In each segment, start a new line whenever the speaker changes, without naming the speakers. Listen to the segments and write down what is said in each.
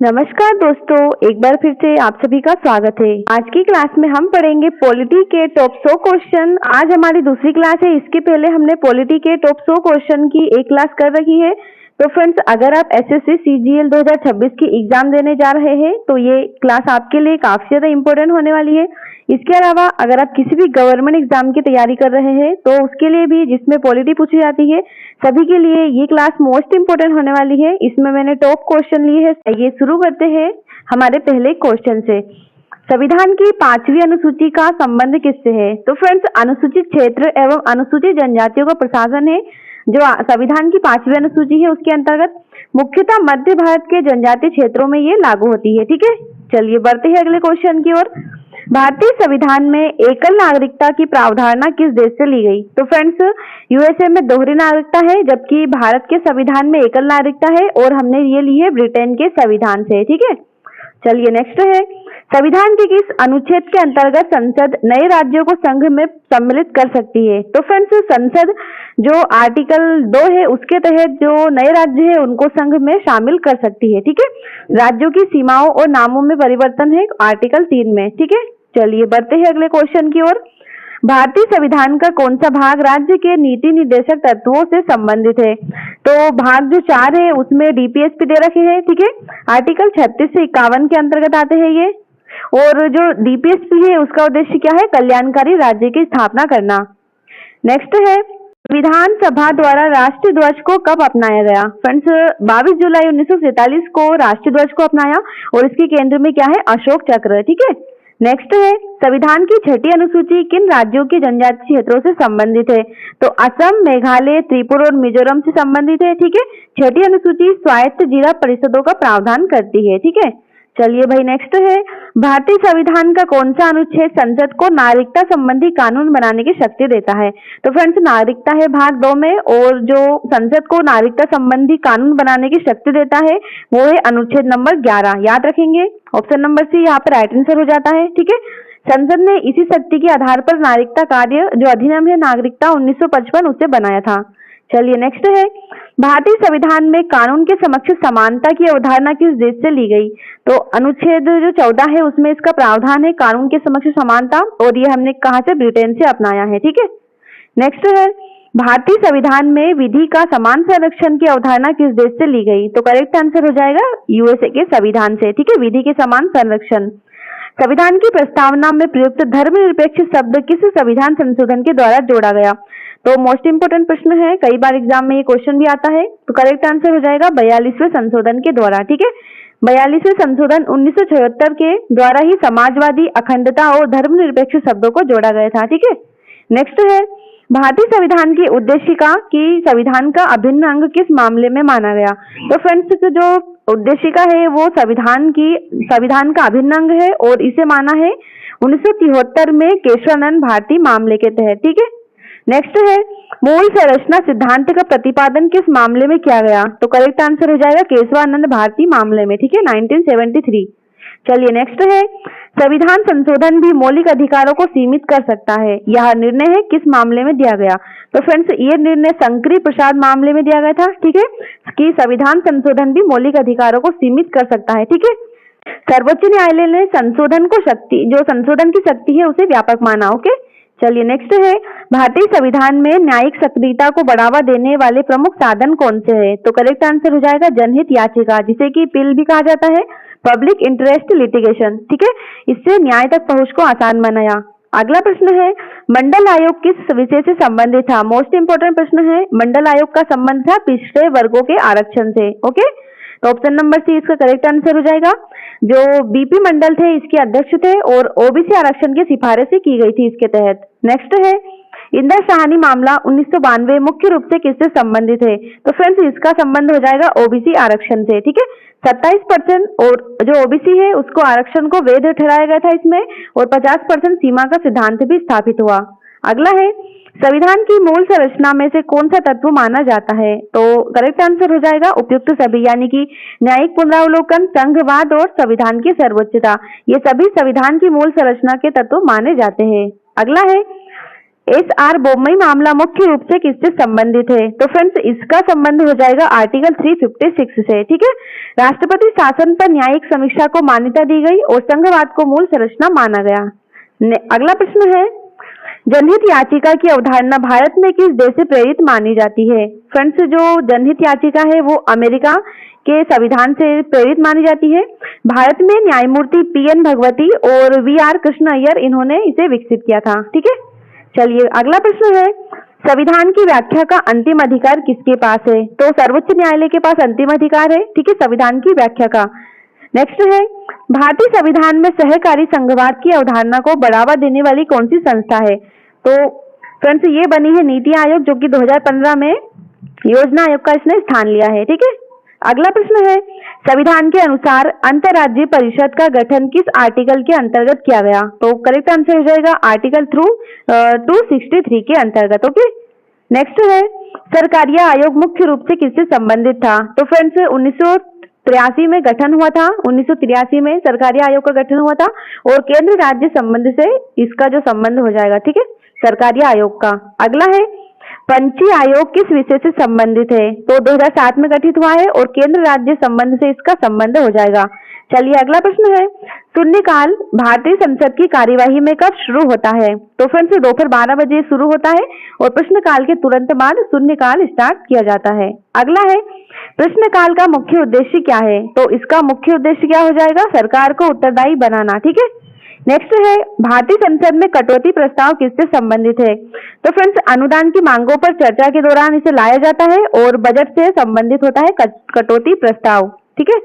नमस्कार दोस्तों, एक बार फिर से आप सभी का स्वागत है। आज की क्लास में हम पढ़ेंगे पॉलिटी के टॉप 100 क्वेश्चन। आज हमारी दूसरी क्लास है। इसके पहले हमने पॉलिटी के टॉप 100 क्वेश्चन की एक क्लास कर रखी है। तो फ्रेंड्स, अगर आप एसएससी सीजीएल 2026 की एग्जाम देने जा रहे हैं तो ये क्लास आपके लिए काफी ज्यादा इम्पोर्टेंट होने वाली है। इसके अलावा अगर आप किसी भी गवर्नमेंट एग्जाम की तैयारी कर रहे हैं तो उसके लिए भी, जिसमें पॉलिटी पूछी जाती है, सभी के लिए ये क्लास मोस्ट इम्पोर्टेंट होने वाली है। इसमें मैंने टॉप क्वेश्चन लिए हैं। ये शुरू करते हैं हमारे पहले क्वेश्चन से। संविधान की 5वीं अनुसूची का संबंध किससे है? तो फ्रेंड्स, अनुसूचित क्षेत्र एवं अनुसूचित जनजातियों का प्रशासन है जो संविधान की 5वीं अनुसूची है उसके अंतर्गत मुख्यतः मध्य भारत के जनजातीय क्षेत्रों में ये लागू होती है। ठीक है, चलिए बढ़ते हैं अगले क्वेश्चन की ओर। भारतीय संविधान में एकल नागरिकता की प्रावधारणा किस देश से ली गई? तो फ्रेंड्स, यूएसए में दोहरी नागरिकता है, जबकि भारत के संविधान में एकल नागरिकता है और हमने ये ली है ब्रिटेन के संविधान से। ठीक है, चलिए नेक्स्ट है, संविधान के किस अनुच्छेद के अंतर्गत संसद नए राज्यों को संघ में सम्मिलित कर सकती है? तो फ्रेंड्स, संसद जो आर्टिकल 2 है उसके तहत जो नए राज्य है उनको संघ में शामिल कर सकती है। ठीक है, राज्यों की सीमाओं और नामों में परिवर्तन है आर्टिकल 3 में। ठीक है, चलिए बढ़ते हैं अगले क्वेश्चन की ओर। भारतीय संविधान का कौन सा भाग राज्य के नीति निर्देशक तत्वों से संबंधित है? तो भाग जो 4 है उसमें डीपीएसपी दे रखे हैं। ठीक है, आर्टिकल 36 से 51 के अंतर्गत आते हैं ये। और जो डीपीएसपी है उसका उद्देश्य क्या है? कल्याणकारी राज्य की स्थापना करना। नेक्स्ट है, विधानसभा द्वारा राष्ट्रीय ध्वज को कब अपनाया गया? फ्रेंड्स, 22 जुलाई 1947 को राष्ट्रीय ध्वज को अपनाया और इसके केंद्र में क्या है? अशोक चक्र। ठीक है, नेक्स्ट है, संविधान की 6ठी अनुसूची किन राज्यों के जनजातीय क्षेत्रों से संबंधित है? तो असम, मेघालय, त्रिपुरा और मिजोरम से संबंधित है। ठीक है, 6ठी अनुसूची स्वायत्त जिला परिषदों का प्रावधान करती है। ठीक है, चलिए भाई नेक्स्ट है, भारतीय संविधान का कौन सा अनुच्छेद संसद को नागरिकता संबंधी कानून बनाने की शक्ति देता है? तो फ्रेंड्स, नागरिकता है भाग 2 में, और जो संसद को नागरिकता संबंधी कानून बनाने की शक्ति देता है वो है अनुच्छेद नंबर 11। याद रखेंगे, ऑप्शन नंबर सी यहाँ पर राइट आंसर हो जाता है। ठीक है, संसद ने इसी शक्ति के आधार पर नागरिकता कार्य जो अधिनियम है नागरिकता 1955 उसे बनाया था। चलिए नेक्स्ट है, भारतीय संविधान में कानून के समक्ष समानता की अवधारणा किस देश से ली गई? तो अनुच्छेद जो 14 है उसमें इसका प्रावधान है कानून के समक्ष समानता, और ये हमने कहा से ब्रिटेन से अपनाया है। ठीक है, नेक्स्ट है, भारतीय संविधान में विधि का समान संरक्षण की अवधारणा किस देश से ली गई? तो करेक्ट आंसर हो जाएगा यूएसए के संविधान से। ठीक है, विधि के समान संरक्षण। संविधान की प्रस्तावना में प्रयुक्त धर्मनिरपेक्ष शब्द किस संविधान संशोधन के द्वारा जोड़ा गया? तो मोस्ट इंपोर्टेंट प्रश्न है, कई बार एग्जाम में ये क्वेश्चन भी आता है। तो करेक्ट आंसर हो जाएगा 42वें संशोधन के द्वारा। ठीक है, 42वें संशोधन 1976 के द्वारा ही समाजवादी, अखंडता और धर्मनिरपेक्ष शब्दों को जोड़ा गया था। ठीक है, नेक्स्ट है, भारतीय संविधान की उद्देशिका की संविधान का अभिन्न अंग किस मामले में माना गया? तो फ्रेंड्स, जो उद्देशिका है वो संविधान का अभिन्न अंग है और इसे माना है 1973 में केशवानंद भारती मामले के तहत। ठीक है, नेक्स्ट है, मूल संरचना सिद्धांत का प्रतिपादन किस मामले में किया गया? तो करेक्ट आंसर हो जाएगा केशवानंद भारती मामले में। ठीक है, 1973। चलिए नेक्स्ट है, संविधान संशोधन भी मौलिक अधिकारों को सीमित कर सकता है, यह निर्णय है किस मामले में दिया गया? तो फ्रेंड्स, ये निर्णय शंकरी प्रसाद मामले में दिया गया था। ठीक है, कि संविधान संशोधन भी मौलिक अधिकारों को सीमित कर सकता है। ठीक है, सर्वोच्च न्यायालय ने संशोधन की शक्ति है उसे व्यापक माना। ओके, चलिए नेक्स्ट है, भारतीय संविधान में न्यायिक सक्रियता को बढ़ावा देने वाले प्रमुख साधन कौन से हैं? तो करेक्ट आंसर हो जाएगा जनहित याचिका, जिसे कि पिल भी कहा जाता है, पब्लिक इंटरेस्ट लिटिगेशन। ठीक है, इससे न्याय तक पहुंच को आसान बनाया। अगला प्रश्न है, मंडल आयोग किस विषय से संबंधित था? मोस्ट इंपोर्टेंट प्रश्न है, मंडल आयोग का संबंध था पिछड़े वर्गों के आरक्षण से। ओके, तो ऑप्शन नंबर सी इसका करेक्ट आंसर हो जाएगा। जो बीपी मंडल थे इसके अध्यक्ष थे और ओबीसी आरक्षण की सिफारिश की गई थी इसके तहत। नेक्स्ट है, इंदिरा साहनी मामला 1992 मुख्य रूप से किससे संबंधित है? तो फ्रेंड्स, इसका संबंध हो जाएगा ओबीसी आरक्षण से। ठीक है, 27% और जो ओबीसी है उसको आरक्षण को वैध ठहराया गया था इसमें, और 50% सीमा का सिद्धांत भी स्थापित हुआ। अगला है, संविधान की मूल संरचना में से कौन सा तत्व माना जाता है? तो करेक्ट आंसर हो जाएगा उपयुक्त सभी, यानी कि न्यायिक पुनरावलोकन, संघवाद और संविधान की सर्वोच्चता, ये सभी संविधान की मूल संरचना के तत्व माने जाते हैं। अगला है, एस आर बोम्मई मामला मुख्य रूप से किससे संबंधित है? तो फ्रेंड्स इसका संबंध हो जाएगा आर्टिकल 356 से। ठीक है, राष्ट्रपति शासन पर न्यायिक समीक्षा को मान्यता दी गई और संघवाद को मूल संरचना माना गया। अगला प्रश्न है, जनहित याचिका की अवधारणा भारत में किस देश से प्रेरित मानी जाती है? फ्रेंड्स जो जनहित याचिका है वो अमेरिका के संविधान से प्रेरित मानी जाती है। भारत में न्यायमूर्ति पीएन भगवती और वीआर कृष्ण अय्यर इन्होंने इसे विकसित किया था। ठीक है, चलिए अगला प्रश्न है, संविधान की व्याख्या का अंतिम अधिकार किसके पास है? तो सर्वोच्च न्यायालय के पास अंतिम अधिकार है। ठीक है, संविधान की व्याख्या का। नेक्स्ट है, भारतीय संविधान में सहकारी संघवाद की अवधारणा को बढ़ावा देने वाली कौन सी संस्था है? तो फ्रेंड्स ये बनी है नीति आयोग, जो कि 2015 में योजना आयोग का इसने स्थान लिया है। ठीक है, अगला प्रश्न है, संविधान के अनुसार अंतर्राज्यीय परिषद का गठन किस आर्टिकल के अंतर्गत किया गया? तो करेक्ट आंसर हो जाएगा आर्टिकल 263 के अंतर्गत। ओके, नेक्स्ट है, सरकारिया आयोग मुख्य रूप से किससे संबंधित था? तो फ्रेंड्स 1983 में गठन हुआ था। 1983 में सरकारिया आयोग का गठन हुआ था और केंद्र राज्य संबंध से इसका जो संबंध हो जाएगा। ठीक है, सरकारिया आयोग का। अगला है, पंची आयोग किस विषय से संबंधित है? तो 2007 में गठित हुआ है और केंद्र राज्य संबंध से इसका संबंध हो जाएगा। चलिए अगला प्रश्न है, शून्यकाल भारतीय संसद की कार्यवाही में कब शुरू होता है? तो फ्रेंड्स दोपहर 12 बजे शुरू होता है और प्रश्नकाल के तुरंत बाद शून्यकाल स्टार्ट किया जाता है। अगला है, प्रश्नकाल का मुख्य उद्देश्य क्या है? तो इसका मुख्य उद्देश्य क्या हो जाएगा? सरकार को उत्तरदायी बनाना। ठीक है, नेक्स्ट है, भारतीय संसद में कटौती प्रस्ताव किससे संबंधित है? तो फ्रेंड्स अनुदान की मांगों पर चर्चा के दौरान इसे लाया जाता है और बजट से संबंधित होता है कटौती प्रस्ताव। ठीक है,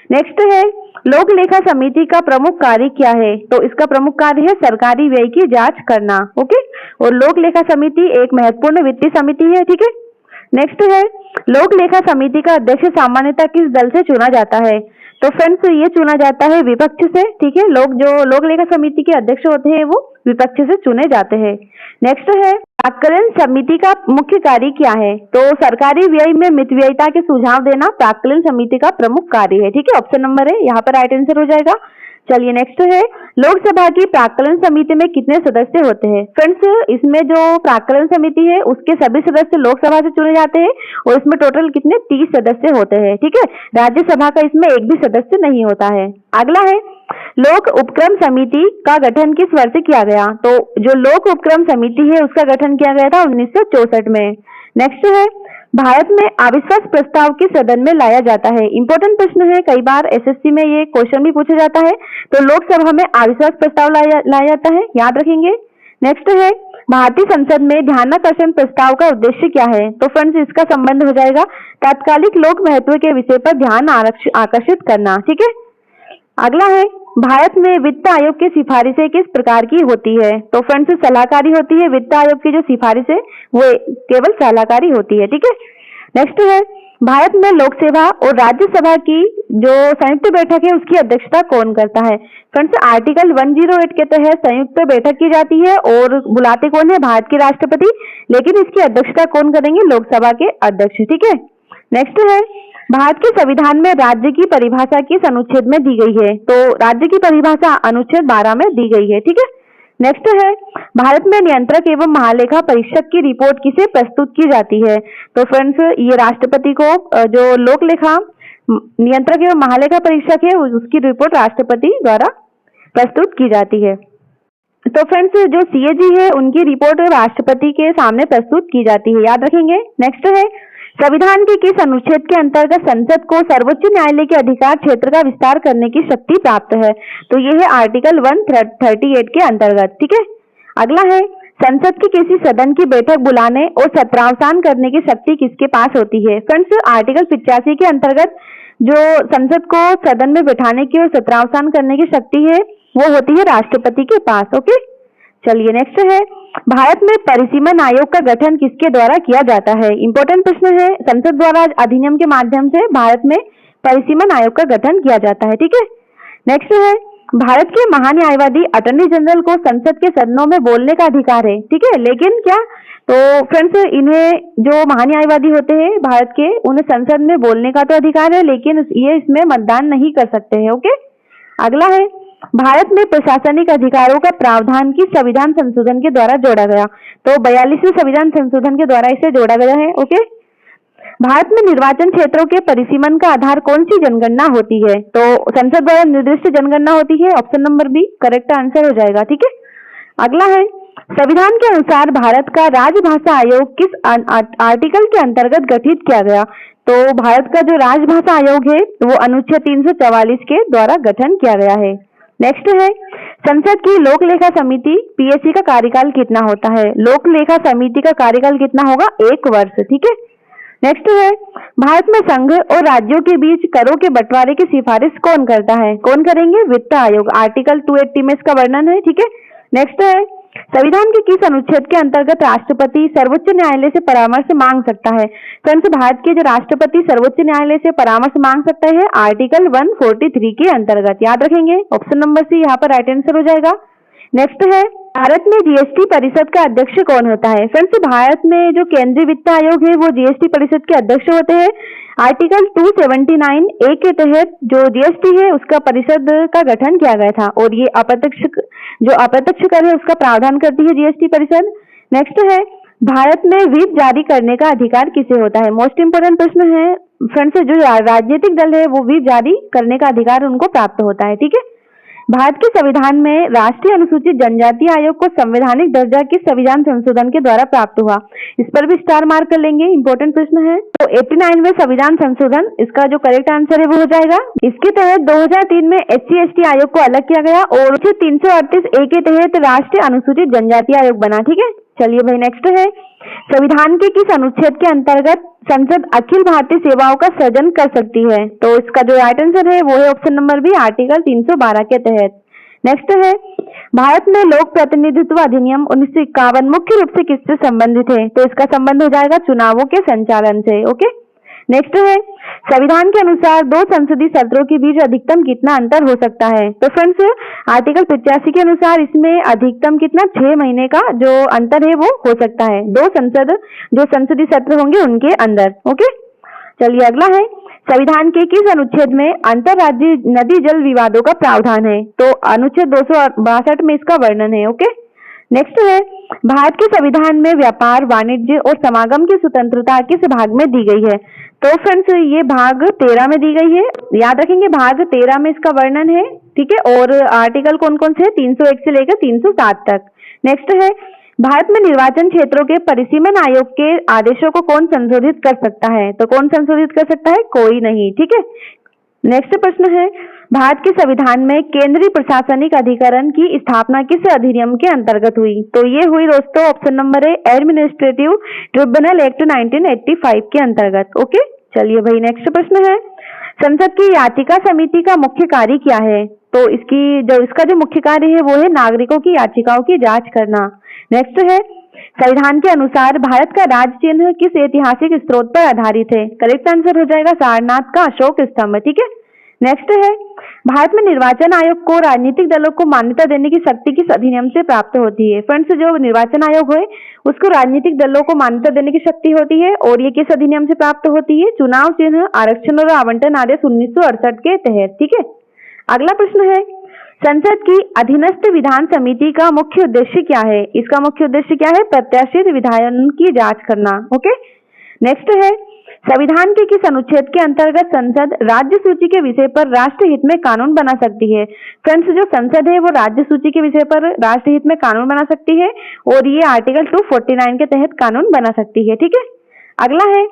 नेक्स्ट है, लोक लेखा समिति का प्रमुख कार्य क्या है? तो इसका प्रमुख कार्य है सरकारी व्यय की जांच करना। ओके, और लोक लेखा समिति एक महत्वपूर्ण वित्तीय समिति है। ठीक है, नेक्स्ट है, लोक लेखा समिति का अध्यक्ष सामान्यतः किस दल से चुना जाता है? तो फ्रेंड्स ये चुना जाता है विपक्ष से। ठीक है, लोक लेखा समिति के अध्यक्ष होते हैं वो विपक्ष से चुने जाते हैं। नेक्स्ट है, प्राक्कलन समिति का मुख्य कार्य क्या है? तो सरकारी व्यय में मितव्ययिता के सुझाव देना प्राक्कलन समिति का प्रमुख कार्य है। ठीक है, ऑप्शन नंबर है यहाँ पर राइट आंसर हो जाएगा। चलिए नेक्स्ट है, लोकसभा की प्राक्कलन समिति में कितने सदस्य होते हैं? फ्रेंड्स इसमें जो प्राक्कलन समिति है उसके सभी सदस्य लोकसभा से चुने जाते हैं और इसमें टोटल कितने 30 सदस्य होते हैं। ठीक है, राज्यसभा का इसमें एक भी सदस्य नहीं होता है। अगला है, लोक उपक्रम समिति का गठन किस वर्ष किया गया? तो जो लोक उपक्रम समिति है उसका गठन किया गया था 1964 में। नेक्स्ट है, भारत में अविश्वास प्रस्ताव किस सदन में लाया जाता है? इंपॉर्टेंट प्रश्न है, कई बार एसएससी में ये क्वेश्चन भी पूछा जाता है। तो लोकसभा में अविश्वास प्रस्ताव लाया जाता है, याद रखेंगे। नेक्स्ट है, भारतीय संसद में ध्यानाकर्षण प्रस्ताव का उद्देश्य क्या है? तो फ्रेंड्स इसका संबंध हो जाएगा तात्कालिक लोक महत्व के विषय पर ध्यान आकर्षित करना। ठीक है, अगला है, भारत में वित्त आयोग की सिफारिशें किस प्रकार की होती है? तो फ्रेंड्स सलाहकारी होती है। वित्त आयोग की जो सिफारिश है वो केवल सलाहकारी होती है। ठीक है, नेक्स्ट है, भारत में लोकसभा और राज्यसभा की जो संयुक्त बैठक है उसकी अध्यक्षता कौन करता है? फ्रेंड्स आर्टिकल 108 के तहत संयुक्त बैठक की जाती है और बुलाते कौन है? भारत के राष्ट्रपति, लेकिन इसकी अध्यक्षता कौन करेंगे? लोकसभा के अध्यक्ष। ठीक है, नेक्स्ट है, भारत के संविधान में राज्य की परिभाषा किस अनुच्छेद में दी गई है? तो राज्य की परिभाषा अनुच्छेद 12 में दी गई है। ठीक है, नेक्स्ट है, भारत में नियंत्रक एवं महालेखा परीक्षक की रिपोर्ट किसे प्रस्तुत की जाती है? तो फ्रेंड्स ये राष्ट्रपति को जो लोक लेखा नियंत्रक एवं महालेखा परीक्षक है उसकी रिपोर्ट राष्ट्रपति द्वारा प्रस्तुत की जाती है। तो फ्रेंड्स जो सीएजी है उनकी रिपोर्ट राष्ट्रपति के सामने प्रस्तुत की जाती है, याद रखेंगे। नेक्स्ट है, संविधान के किस अनुच्छेद के अंतर्गत संसद को सर्वोच्च न्यायालय के अधिकार क्षेत्र का विस्तार करने की शक्ति प्राप्त है? तो ये है आर्टिकल 138 के अंतर्गत। ठीक है, अगला है, संसद की किसी सदन की बैठक बुलाने और सत्रावसान करने की शक्ति किसके पास होती है? फ्रेंड्स आर्टिकल 85 के अंतर्गत जो संसद को सदन में बैठाने की और सत्रावसान करने की शक्ति है वो होती है राष्ट्रपति के पास। ओके, चलिए नेक्स्ट है, भारत में परिसीमन आयोग का गठन किसके द्वारा किया जाता है? इंपॉर्टेंट प्रश्न है, संसद द्वारा अधिनियम के माध्यम से भारत में परिसीमन आयोग का गठन किया जाता है। ठीक है, नेक्स्ट है, भारत के महान्यायवादी अटॉर्नी जनरल को संसद के सदनों में बोलने का अधिकार है। ठीक है, लेकिन क्या? तो फ्रेंड्स इन्हें जो महान्यायवादी होते हैं भारत के उन्हें संसद में बोलने का तो अधिकार है लेकिन ये इसमें मतदान नहीं कर सकते हैं। ओके, अगला है, भारत में प्रशासनिक अधिकारों का प्रावधान किस संविधान संशोधन के द्वारा जोड़ा गया? तो 42वें संविधान संशोधन के द्वारा इसे जोड़ा गया है। ओके। भारत में निर्वाचन क्षेत्रों के परिसीमन का आधार कौन सी जनगणना होती है? तो संसद द्वारा निर्दिष्ट जनगणना होती है। Option number B correct answer हो जाएगा। ठीक है। अगला है, संविधान के अनुसार भारत का राजभाषा आयोग किस आर्टिकल के अंतर्गत गठित किया गया? तो भारत का जो राजभाषा आयोग है वो अनुच्छेद 344 के द्वारा गठन किया गया है। नेक्स्ट है, संसद की लोक लेखा समिति पीएससी का कार्यकाल कितना होता है? लोक लेखा समिति का कार्यकाल कितना होगा? 1 वर्ष। ठीक है। नेक्स्ट है, भारत में संघ और राज्यों के बीच करों के बंटवारे की सिफारिश कौन करता है? कौन करेंगे? वित्त आयोग। आर्टिकल 280 में इसका वर्णन है। ठीक है। नेक्स्ट है, संविधान के किस अनुच्छेद के अंतर्गत राष्ट्रपति सर्वोच्च न्यायालय से परामर्श मांग सकता है? फ्रेंड्स, भारत के जो राष्ट्रपति सर्वोच्च न्यायालय से परामर्श मांग सकता है आर्टिकल 143 के अंतर्गत। याद रखेंगे, ऑप्शन नंबर सी यहाँ पर राइट आंसर हो जाएगा। नेक्स्ट है, भारत में जीएसटी परिषद का अध्यक्ष कौन होता है? फ्रेंड्स, भारत में जो केंद्रीय वित्त आयोग है वो जीएसटी परिषद के अध्यक्ष होते हैं। आर्टिकल 279 ए के तहत जो जीएसटी है उसका परिषद का गठन किया गया था और ये अप्रत्यक्ष कर है उसका प्रावधान करती है जीएसटी परिषद। नेक्स्ट है, भारत में व्हिप जारी करने का अधिकार किसे होता है? मोस्ट इंपोर्टेंट प्रश्न है फ्रेंड्स। जो राजनीतिक दल है वो व्हिप जारी करने का अधिकार उनको प्राप्त होता है। ठीक है। भारत के संविधान में राष्ट्रीय अनुसूचित जनजाति आयोग को संवैधानिक दर्जा किस संविधान संशोधन के द्वारा प्राप्त हुआ? इस पर भी स्टार मार्क कर लेंगे, इंपॉर्टेंट प्रश्न है। तो 89वें संविधान संशोधन इसका जो करेक्ट आंसर है वो हो जाएगा। इसके तहत 2003 में SC/ST आयोग को अलग किया गया और 338 ए के तहत राष्ट्रीय अनुसूचित जनजाति आयोग बना। ठीक है। चलिए भाई, नेक्स्ट है, संविधान के किस अनुच्छेद के अंतर्गत संसद अखिल भारतीय सेवाओं का सृजन कर सकती है? तो इसका जो राइट आंसर है वो है ऑप्शन नंबर बी आर्टिकल 312 के तहत। नेक्स्ट है, भारत में लोक प्रतिनिधित्व अधिनियम 1951 मुख्य रूप से किससे संबंधित है? तो इसका संबंध हो जाएगा चुनावों के संचालन से। ओके। नेक्स्ट है, संविधान के अनुसार 2 संसदीय सत्रों के बीच अधिकतम कितना अंतर हो सकता है? तो फ्रेंड्स, आर्टिकल 85 के अनुसार इसमें अधिकतम कितना 6 महीने का जो अंतर है वो हो सकता है जो संसदीय सत्र होंगे उनके अंदर। ओके। चलिए अगला है, संविधान के किस अनुच्छेद में अंतरराज्यीय नदी जल विवादों का प्रावधान है? तो अनुच्छेद 262 में इसका वर्णन है। ओके। नेक्स्ट है, भारत के संविधान में व्यापार, वाणिज्य और समागम की स्वतंत्रता किस भाग में दी गई है? तो फ्रेंड्स, ये भाग 13 में दी गई है। याद रखेंगे, भाग 13 में इसका वर्णन है। ठीक है। और आर्टिकल कौन कौन से? 301 से लेकर 307 तक। नेक्स्ट है, भारत में निर्वाचन क्षेत्रों के परिसीमन आयोग के आदेशों को कौन संशोधित कर सकता है? तो कौन संशोधित कर सकता है? कोई नहीं। ठीक है। नेक्स्ट प्रश्न है, भारत के संविधान में केंद्रीय प्रशासनिक अधिकरण की स्थापना किस अधिनियम के अंतर्गत हुई? तो ये हुई दोस्तों option number A administrative tribunal act 1985 के अंतर्गत। ओके। चलिए भाई, नेक्स्ट प्रश्न है, संसद की याचिका समिति का मुख्य कार्य क्या है? तो इसका जो मुख्य कार्य है वो है नागरिकों की याचिकाओं की जांच करना। नेक्स्ट है, संविधान के अनुसार भारत का राज्य चिन्ह किस ऐतिहासिक स्रोत पर आधारित है? करेक्ट आंसर हो जाएगा सारनाथ का अशोक स्तंभ। ठीक है। नेक्स्ट है, भारत में निर्वाचन आयोग को राजनीतिक दलों को मान्यता देने की शक्ति किस अधिनियम से प्राप्त होती है? फ्रेंड्स, जो निर्वाचन आयोग है उसको राजनीतिक दलों को मान्यता देने की शक्ति होती है और ये किस अधिनियम से प्राप्त होती है? चुनाव चिन्ह आरक्षण और आवंटन आदेश 1968 के तहत। ठीक है। अगला प्रश्न है, संसद की अधीनस्थ विधान समिति का मुख्य उद्देश्य क्या है? इसका मुख्य उद्देश्य क्या है? प्रत्याशित विधायन की जांच करना। ओके। नेक्स्ट है, संविधान के किस अनुच्छेद के अंतर्गत संसद राज्य सूची के विषय पर राष्ट्र हित में कानून बना सकती है? फ्रेंड्स, जो संसद है वो राज्य सूची के विषय पर राष्ट्र हित में कानून बना सकती है और ये आर्टिकल 249 के तहत कानून बना सकती है। ठीक है। अगला है,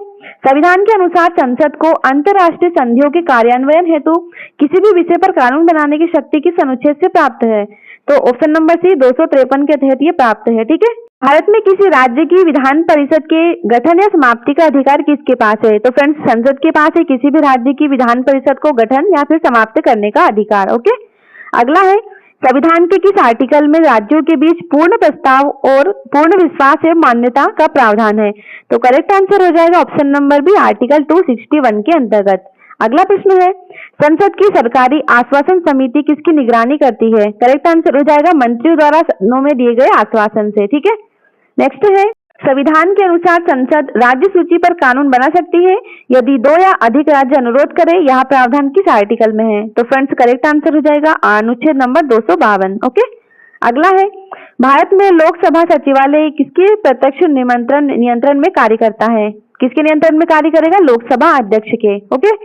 संविधान के अनुसार संसद को अंतर्राष्ट्रीय संधियों के कार्यान्वयन हेतु किसी भी विषय पर कानून बनाने की शक्ति किस अनुच्छेद से प्राप्त है? तो ऑप्शन नंबर सी 253 के तहत ये प्राप्त है। ठीक है। भारत में किसी राज्य की विधान परिषद के गठन या समाप्ति का अधिकार किसके पास है? तो फ्रेंड्स, संसद के पास है किसी भी राज्य की विधान परिषद को गठन या फिर समाप्त करने का अधिकार। ओके। अगला है, संविधान के किस आर्टिकल में राज्यों के बीच पूर्ण प्रस्ताव और पूर्ण विश्वास एवं मान्यता का प्रावधान है? तो करेक्ट आंसर हो जाएगा ऑप्शन नंबर बी आर्टिकल 261 के अंतर्गत। अगला प्रश्न है, संसद की सरकारी आश्वासन समिति किसकी निगरानी करती है? करेक्ट आंसर हो जाएगा मंत्रियों द्वारा सदनों में दिए गए आश्वासन से। ठीक है। नेक्स्ट है, संविधान के अनुसार संसद राज्य सूची पर कानून बना सकती है यदि 2 या अधिक राज्य अनुरोध करें। यह प्रावधान किस आर्टिकल में है? तो फ्रेंड्स करेक्ट आंसर हो जाएगा अनुच्छेद नंबर 252। ओके, अगला है भारत में लोकसभा सचिवालय किसके प्रत्यक्ष नियंत्रण में कार्य करता है? किसके नियंत्रण में कार्य करेगा? लोकसभा अध्यक्ष के। ओके,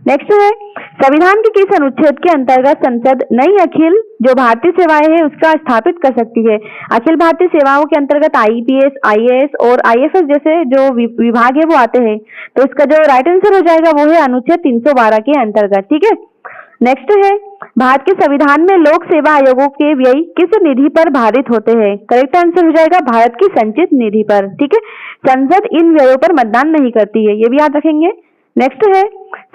नेक्स्ट है संविधान के किस अनुच्छेद के अंतर्गत संसद नई अखिल जो भारतीय सेवाएं है उसका स्थापित कर सकती है? अखिल भारतीय सेवाओं के अंतर्गत आईपीएस, आईएएस और आईएफएस जैसे जो विभाग है वो आते हैं। तो इसका जो राइट आंसर हो जाएगा वो है अनुच्छेद 312 के अंतर्गत। ठीक है, नेक्स्ट है भारत के संविधान में लोक सेवा आयोगों के व्यय किस निधि पर भारित होते हैं? करेक्ट आंसर हो जाएगा भारत की संचित निधि पर। ठीक है, संसद इन व्ययों पर मतदान नहीं करती है, ये भी याद रखेंगे। नेक्स्ट है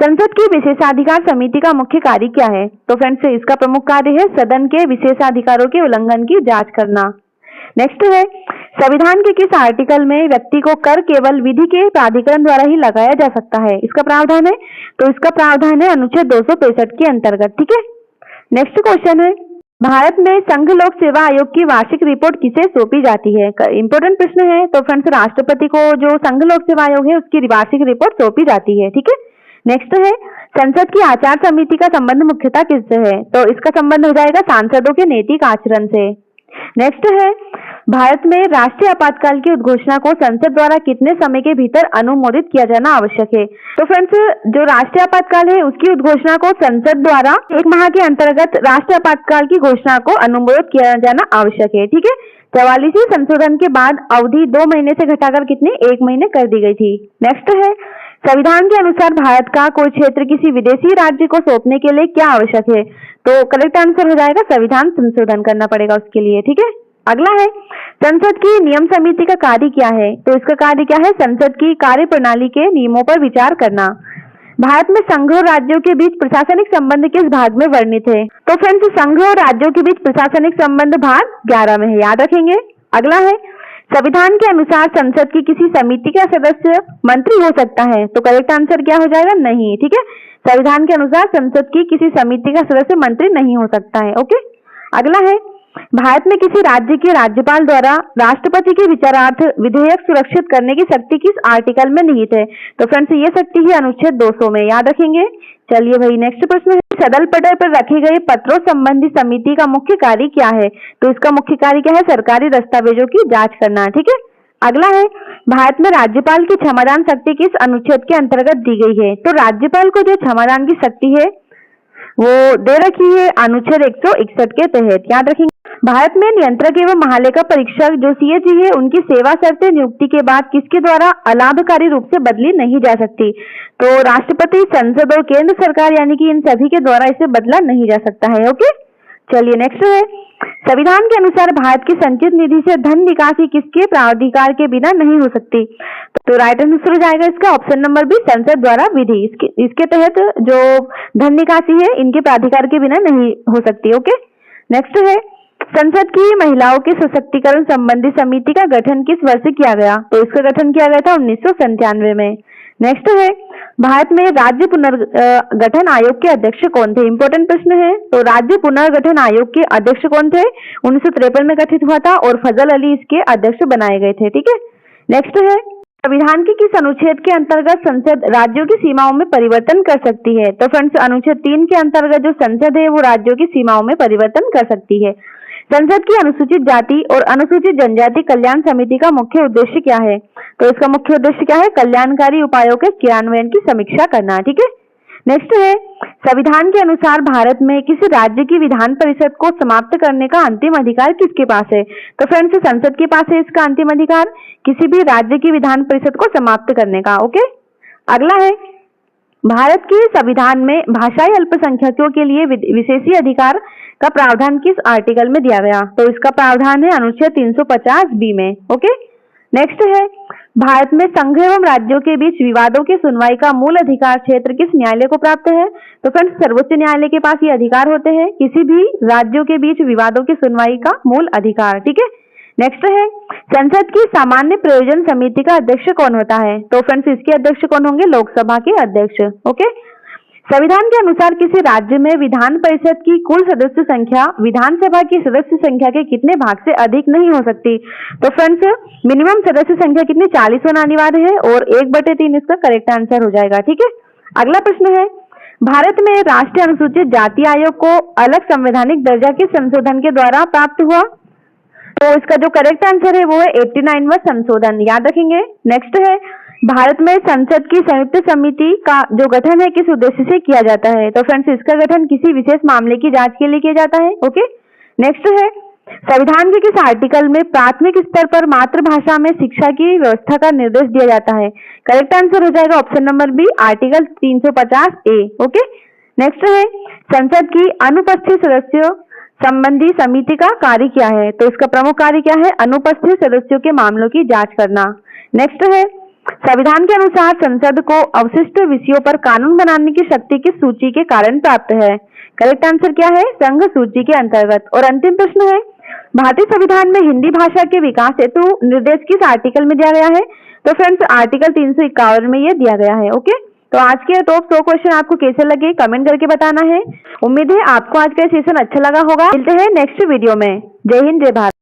संसद की विशेषाधिकार समिति का मुख्य कार्य क्या है? तो फ्रेंड्स इसका प्रमुख कार्य है सदन के विशेषाधिकारों के उल्लंघन की जांच करना। नेक्स्ट है संविधान के किस आर्टिकल में व्यक्ति को कर केवल विधि के प्राधिकरण द्वारा ही लगाया जा सकता है? इसका प्रावधान है, तो इसका प्रावधान है अनुच्छेद 265 के अंतर्गत। ठीक है, नेक्स्ट क्वेश्चन है भारत में संघ लोक सेवा आयोग की वार्षिक रिपोर्ट किसे सौंपी जाती है? इंपोर्टेंट प्रश्न है। तो फ्रेंड्स राष्ट्रपति को जो संघ लोक सेवा आयोग है उसकी वार्षिक रिपोर्ट सौंपी जाती है। ठीक है, नेक्स्ट है संसद की आचार समिति का संबंध मुख्यतः किससे है? तो इसका संबंध हो जाएगा सांसदों के नैतिक आचरण से। नेक्स्ट है भारत में राष्ट्रीय आपातकाल की उद्घोषणा को संसद द्वारा कितने समय के भीतर अनुमोदित किया जाना आवश्यक है? तो फ्रेंड्स जो राष्ट्रीय आपातकाल है उसकी उद्घोषणा को संसद द्वारा 1 माह के अंतर्गत राष्ट्रीय आपातकाल की घोषणा को अनुमोदित किया जाना आवश्यक है। ठीक है, 44वें संशोधन के बाद अवधि 2 महीने से घटाकर कितने 1 महीने कर दी गई थी। नेक्स्ट है संविधान के अनुसार भारत का कोई क्षेत्र किसी विदेशी राज्य को सौंपने के लिए क्या आवश्यक है? तो करेक्ट आंसर हो जाएगा संविधान संशोधन करना पड़ेगा उसके लिए। ठीक है, अगला है संसद की नियम समिति का कार्य क्या है? तो इसका कार्य क्या है? संसद की कार्य प्रणाली के नियमों पर विचार करना। भारत में संघ और राज्यों के बीच प्रशासनिक संबंध किस भाग में वर्णित है? तो फ्रेंड्स संघ और राज्यों के बीच प्रशासनिक संबंध भाग 11 में है, याद रखेंगे। अगला है संविधान के अनुसार संसद की किसी समिति का सदस्य मंत्री हो सकता है? तो करेक्ट आंसर क्या हो जाएगा? नहीं। ठीक है, संविधान के अनुसार संसद की किसी समिति का सदस्य मंत्री नहीं हो सकता है। ओके, अगला है भारत में किसी राज्य के राज्यपाल द्वारा राष्ट्रपति के विचारार्थ विधेयक सुरक्षित करने की शक्ति किस आर्टिकल में निहित है? तो फ्रेंड्स ये शक्ति है अनुच्छेद 200 में, याद रखेंगे। चलिए भाई नेक्स्ट प्रश्न है सदल पटल पर रखे गए पत्रों संबंधी समिति का मुख्य कार्य क्या है? तो इसका मुख्य कार्य क्या है? सरकारी दस्तावेजों की जांच करना। ठीक है, अगला है भारत में राज्यपाल की क्षमादान शक्ति किस अनुच्छेद के अंतर्गत दी गई है? तो राज्यपाल को जो क्षमादान की शक्ति है वो दे रखी है अनुच्छेद 161 के तहत, याद रखेंगे। भारत में नियंत्रक एवं महालेखा परीक्षक जो सीएजी है उनकी सेवा शर्तें नियुक्ति के बाद किसके द्वारा अलाभकारी रूप से बदली नहीं जा सकती? तो राष्ट्रपति, संसद और केंद्र सरकार यानी कि इन सभी के द्वारा इसे बदला नहीं जा सकता है। ओके, चलिए नेक्स्ट है संविधान के अनुसार भारत की संचित निधि से धन निकासी किसके प्राधिकार के बिना नहीं हो सकती? तो राइट आंसर हो जाएगा इसका ऑप्शन नंबर बी संसद द्वारा विधि। इसके तहत जो धन निकासी है इनके प्राधिकार के बिना नहीं हो सकती। ओके, नेक्स्ट है संसद की महिलाओं के सशक्तिकरण संबंधी समिति का गठन किस वर्ष किया गया? तो इसका गठन किया गया था 1997 में। नेक्स्ट है भारत में राज्य पुनर्गठन आयोग के अध्यक्ष कौन थे? इंपोर्टेंट प्रश्न है। तो राज्य पुनर्गठन आयोग के अध्यक्ष कौन थे? 1953 में गठित हुआ था और फजल अली इसके अध्यक्ष बनाए गए थे। ठीक है, नेक्स्ट है संविधान के किस अनुच्छेद के अंतर्गत संसद राज्यों की सीमाओं में परिवर्तन कर सकती है? तो फ्रेंड्स अनुच्छेद 3 के अंतर्गत जो संसद है वो राज्यों की सीमाओं में परिवर्तन कर सकती है। संसद की अनुसूचित जाति और अनुसूचित जनजाति कल्याण समिति का मुख्य उद्देश्य क्या है? तो इसका मुख्य उद्देश्य क्या है? कल्याणकारी उपायों के क्रियान्वयन की समीक्षा करना। ठीक है, नेक्स्ट है संविधान के अनुसार भारत में किसी राज्य की विधान परिषद को समाप्त करने का अंतिम अधिकार किसके पास है? तो फ्रेंड्स संसद के पास है इसका अंतिम अधिकार किसी भी राज्य की विधान परिषद को समाप्त करने का। ओके, अगला है भारत के संविधान में भाषाई अल्पसंख्यकों के लिए विशेषी अधिकार का प्रावधान किस आर्टिकल में दिया गया? तो इसका प्रावधान है अनुच्छेद 350 बी में। ओके, नेक्स्ट है भारत में संघ एवं राज्यों के बीच विवादों की सुनवाई का मूल अधिकार क्षेत्र किस न्यायालय को प्राप्त है? तो फ्रेंड्स सर्वोच्च न्यायालय के पास ये अधिकार होते हैं किसी भी राज्यों के बीच विवादों की सुनवाई का मूल अधिकार। ठीक है, नेक्स्ट है संसद की सामान्य प्रयोजन समिति का अध्यक्ष कौन होता है? तो फ्रेंड्स इसके अध्यक्ष कौन होंगे? लोकसभा के अध्यक्ष। ओके, संविधान के अनुसार किसी राज्य में विधान परिषद की कुल सदस्य संख्या विधानसभा की सदस्य संख्या के कितने भाग से अधिक नहीं हो सकती। तो फ्रेंड्स, मिनिमम सदस्य संख्या कितनी 40 होना अनिवार्य है और 1/3 इसका करेक्ट आंसर हो जाएगा। ठीक है, अगला प्रश्न है, भारत में राष्ट्रीय अनुसूचित जाति आयोग को अलग संवैधानिक दर्जा के संशोधन के द्वारा प्राप्त हुआ। तो इसका जो करेक्ट आंसर है वो है 89वां संशोधन, याद रखेंगे। नेक्स्ट है, भारत में संसद की संयुक्त समिति का जो गठन है किस उद्देश्य से किया जाता है। तो फ्रेंड्स, इसका गठन किसी विशेष मामले की जांच के लिए किया जाता है। ओके, नेक्स्ट है, संविधान के किस आर्टिकल में प्राथमिक स्तर पर मातृभाषा में शिक्षा की व्यवस्था का निर्देश दिया जाता है। करेक्ट आंसर हो जाएगा option number B, article 350A। Okay, next है, संसद की अनुपस्थित सदस्यों संबंधी समिति का कार्य क्या है। तो इसका प्रमुख कार्य क्या है, अनुपस्थित सदस्यों के मामलों की जांच करना। नेक्स्ट है, संविधान के अनुसार संसद को अवशिष्ट विषयों पर कानून बनाने की शक्ति किस सूची के कारण प्राप्त है। करेक्ट आंसर क्या है, संघ सूची के अंतर्गत। और अंतिम प्रश्न है, भारतीय संविधान में हिंदी भाषा के विकास हेतु निर्देश किस आर्टिकल में दिया गया है। तो फ्रेंड्स, आर्टिकल 351 में ये दिया गया है। ओके, तो आज के टॉप 100 क्वेश्चन आपको कैसे लगे कमेंट करके बताना है। उम्मीद है आपको आज का सेशन अच्छा लगा होगा। मिलते हैं नेक्स्ट वीडियो में। जय हिंद, जय भारत।